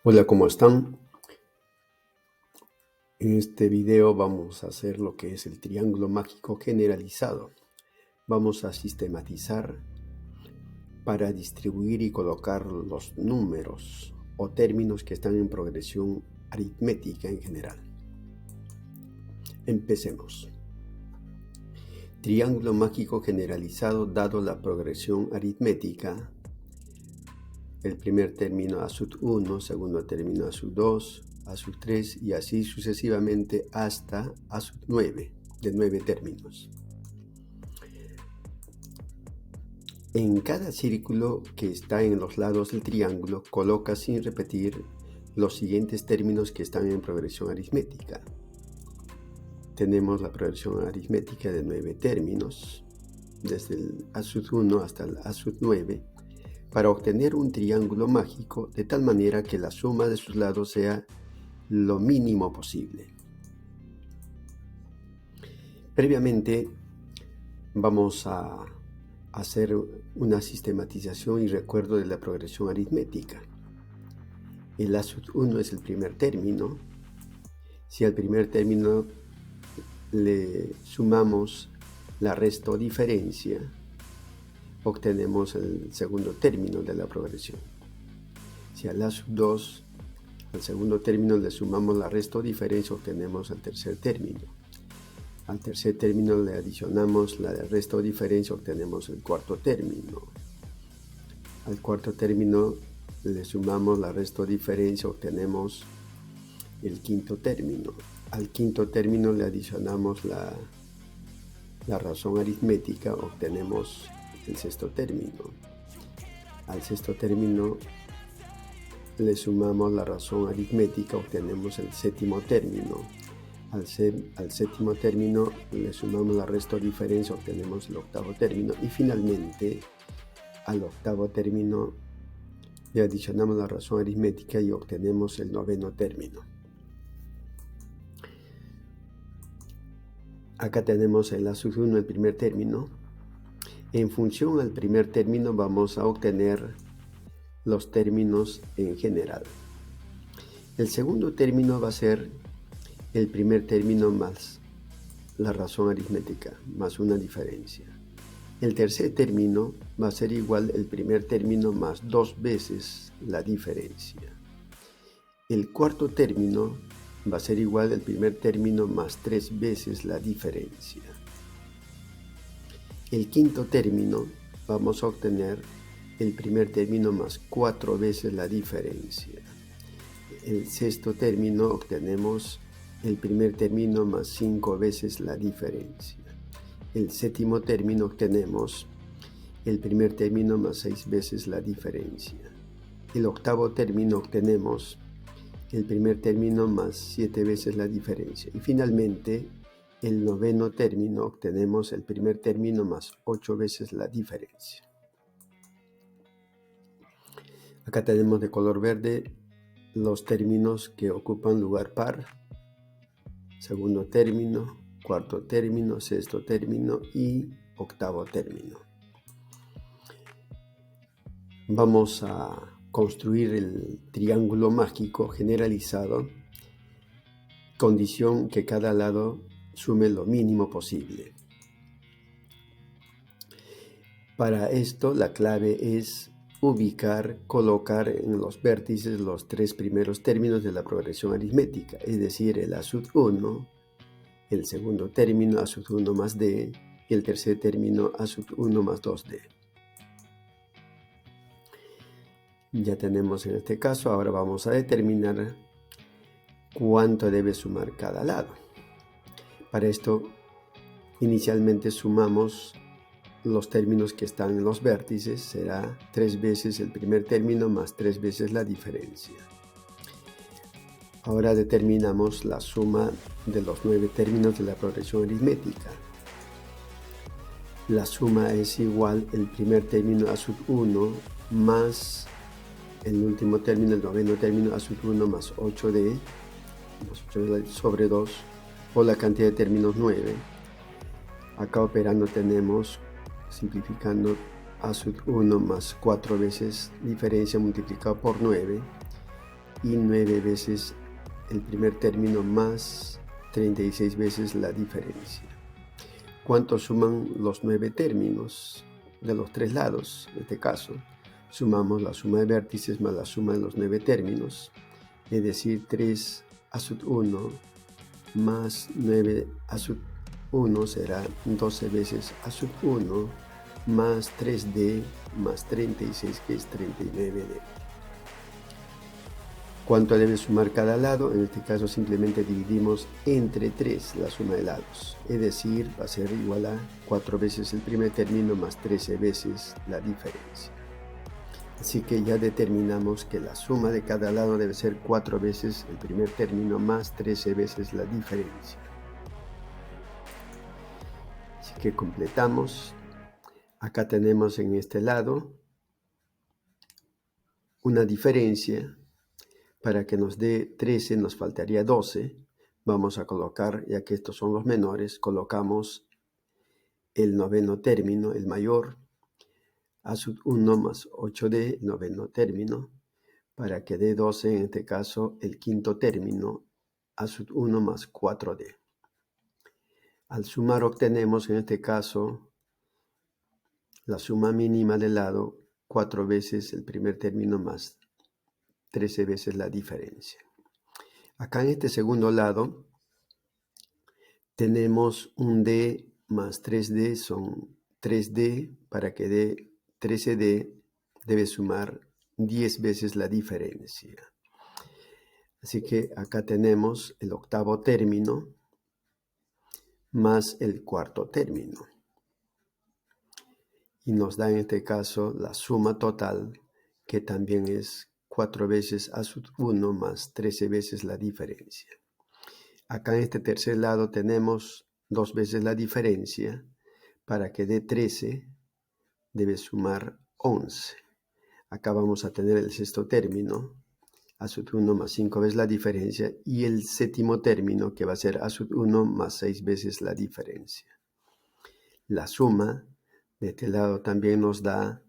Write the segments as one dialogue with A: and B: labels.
A: Hola, ¿cómo están? En este video vamos a hacer lo que es el triángulo mágico generalizado. Vamos a sistematizar para distribuir y colocar los números o términos que están en progresión aritmética en general. Empecemos. Triángulo mágico generalizado dado la progresión aritmética. El primer término a sub 1, segundo término a sub 2, a sub 3 y así sucesivamente hasta a sub 9, de 9 términos. En cada círculo que está en los lados del triángulo, coloca sin repetir los siguientes términos que están en progresión aritmética. Tenemos la progresión aritmética de 9 términos, desde el a sub 1 hasta el a sub 9, para obtener un triángulo mágico de tal manera que la suma de sus lados sea lo mínimo posible. Previamente vamos a hacer una sistematización y recuerdo de la progresión aritmética. El a sub 1 es el primer término. Si al primer término le sumamos la resta o diferencia, obtenemos el segundo término de la progresión. Si al a sub 2, al segundo término le sumamos la resta o diferencia, obtenemos el tercer término. Al tercer término le adicionamos la resta o diferencia, obtenemos el cuarto término. Al cuarto término le sumamos la resta o diferencia, obtenemos el quinto término. Al quinto término le adicionamos la razón aritmética, obtenemos el sexto término. Al sexto término le sumamos la razón aritmética, obtenemos el séptimo término. Al séptimo término le sumamos la resta o diferencia, obtenemos el octavo término. Y finalmente, al octavo término le adicionamos la razón aritmética y obtenemos el noveno término. Acá tenemos el a sub 1, el primer término. En función al primer término vamos a obtener los términos en general. El segundo término va a ser el primer término más la razón aritmética, más una diferencia. El tercer término va a ser igual el primer término más 2 veces la diferencia. El cuarto término va a ser igual el primer término más 3 veces la diferencia. El quinto término vamos a obtener el primer término más 4 veces la diferencia. El sexto término obtenemos el primer término más 5 veces la diferencia. El séptimo término obtenemos el primer término más 6 veces la diferencia. El octavo término obtenemos el primer término más 7 veces la diferencia. Y finalmente, el noveno término obtenemos el primer término más 8 veces la diferencia. Acá tenemos de color verde los términos que ocupan lugar par. Segundo término, cuarto término, sexto término y octavo término. Vamos a construir el triángulo mágico generalizado, condición que cada lado sume lo mínimo posible. Para esto la clave es colocar en los vértices los 3 primeros términos de la progresión aritmética, es decir, el a sub 1, el segundo término a sub 1 más d y el tercer término a sub 1 más 2d. Ya tenemos en este caso, ahora vamos a determinar cuánto debe sumar cada lado. Para esto, inicialmente sumamos los términos que están en los vértices, será 3 veces el primer término más 3 veces la diferencia. Ahora determinamos la suma de los 9 términos de la progresión aritmética. La suma es igual el primer término a sub 1 más el último término, el noveno término a sub 1 más 8d sobre 2 por la cantidad de términos 9. Acá operando tenemos, simplificando, a sub 1 más 4 veces diferencia multiplicado por 9 y 9 veces el primer término más 36 veces la diferencia. ¿Cuánto suman los 9 términos de los 3 lados? En este caso, sumamos la suma de vértices más la suma de los 9 términos, es decir, 3 a sub 1 más 9 a sub 1 será 12 veces a sub 1 más 3D más 36, que es 39D. ¿Cuánto debe sumar cada lado? En este caso simplemente dividimos entre 3 la suma de lados, es decir, va a ser igual a 4 veces el primer término más 13 veces la diferencia. Así que ya determinamos que la suma de cada lado debe ser 4 veces el primer término más 13 veces la diferencia. Así que completamos. Acá tenemos en este lado una diferencia. Para que nos dé 13 nos faltaría 12. Vamos a colocar, ya que estos son los menores, colocamos el noveno término, el mayor, a sub 1 más 8D, noveno término, para que dé 12, en este caso, el quinto término, a sub 1 más 4D. Al sumar obtenemos, en este caso, la suma mínima del lado, 4 veces el primer término más 13 veces la diferencia. Acá en este segundo lado tenemos un D más 3D, son 3D, para que dé 13D debe sumar 10 veces la diferencia. Así que acá tenemos el octavo término más el cuarto término. Y nos da en este caso la suma total, que también es 4 veces a sub 1 más 13 veces la diferencia. Acá en este tercer lado tenemos 2 veces la diferencia. Para que dé 13 debe sumar 11. Acá vamos a tener el sexto término, a sub 1 más 5 veces la diferencia, y el séptimo término, que va a ser a sub 1 más 6 veces la diferencia. La suma de este lado también nos da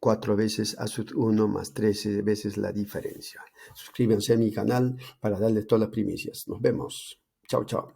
A: 4 veces a sub 1 más 13 veces la diferencia. Suscríbanse a mi canal para darles todas las primicias. Nos vemos. Chao, chao.